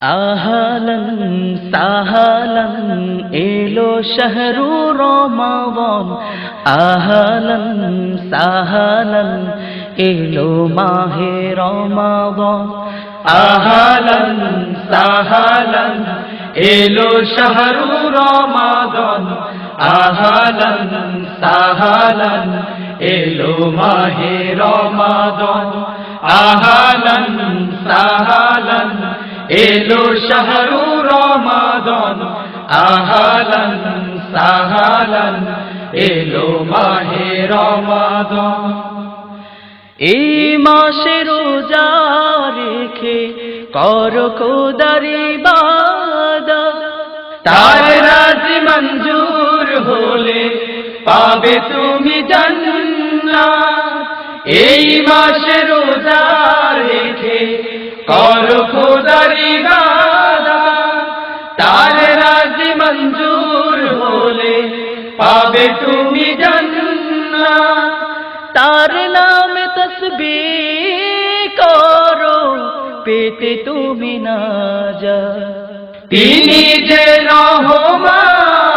আহালান সাহালান এলো শাহরু রমাদান, আহালান সাহালান এলো মাহে রমাদান, আহালান সাহালান এলো শাহরু রমাদান, আহালান সাহালান এলো মাহে রমাদান, আহালান সাহালান এলো শাহরু রমাদান, আহালান সাহালান এলো মাহে রমাদান। এই মাসে রোজা রেখে করো খোদার ইবাদত, তার রাজি মঞ্জুর হলে পাবে তুমি জান্নাত। এই মাসে রোজা রেখে করো খোদার ইবাদত, তার রাজি মঞ্জুর হলে পাবে তুমি জান্নাত। তার নামে তাসবিহ করো পেতে তুমি নাজাত। তিনি যে রহমান,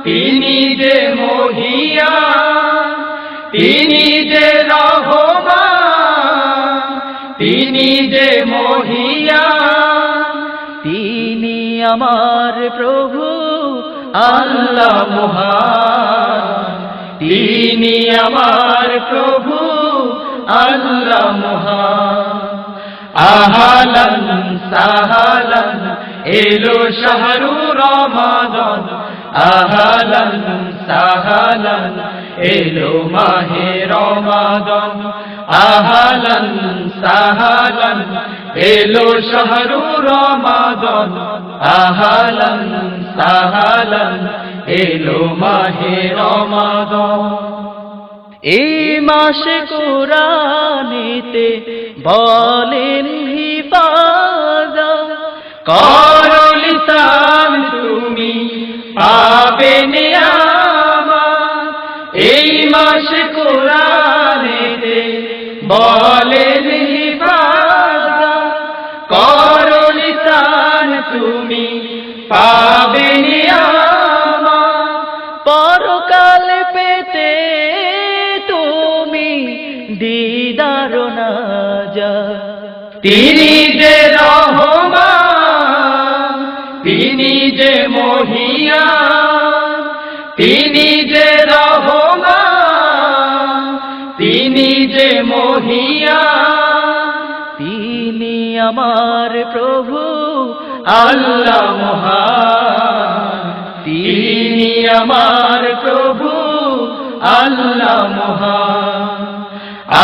তিনি যে মহিয়ান, তিনি যে রহমান, তিনি যে মহিয়ান, তিনি আমার প্রভু আল্লাহ মহান, তিনি আমার প্রভু আল্লাহ মহান। আহালান সাহালান এলো শাহরু রমাদান, আহালান সাহালান এলো মাহে রমাদান, আহালান সাহালান এলো শাহরু রমাদান, আহালান সাহালান এলো মাহে রমাদান। এই মাসে কোরআনেতে বলেন হিফাজত, করো লিসান তুমি পাবে নিয়ামত। এই মাসে কোরআনেতে বলেন হিফাজত, করো লিসান তুমি পাবে নিয়ামত। পরকাল পেতে তুমি দিদার নাজাত। তিনি যে রহমান, তিনি যে মহিয়ান, তিনি যে রহমান, তিনি যে মহিয়ান, তিনি আমার প্রভু আল্লাহ মহান, তিনি আমার প্রভু আল্লাহ মহান।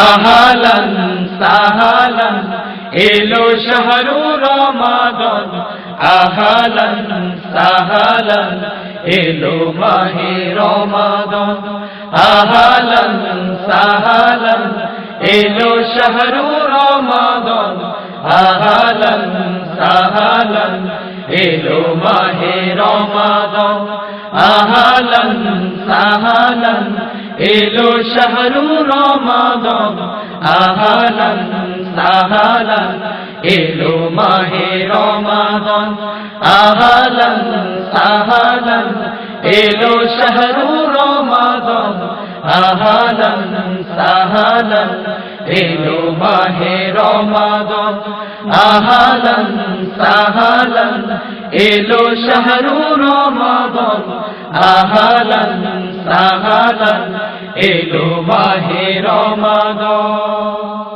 আহালান সাহালান এলো শাহরু রমাদান, আহালান সাহালান এলো মাহে রমাদান, আহালান সাহালান এলো শাহরু রমাদান, আহালান সাহালান এলো মাহে রমাদান, আহালান সাহালান এলো শাহরু রমাদান, আহালান সাহালান এলো মাহে রমাদান, আহালান সাহালান এলো শাহরু রমাদান, আহালান সাহালান এলো মাহে রমাদান, আহালান সাহালান এলো শাহরু রমাদান, আহালান সাহালান এলো মাহে রমাদান।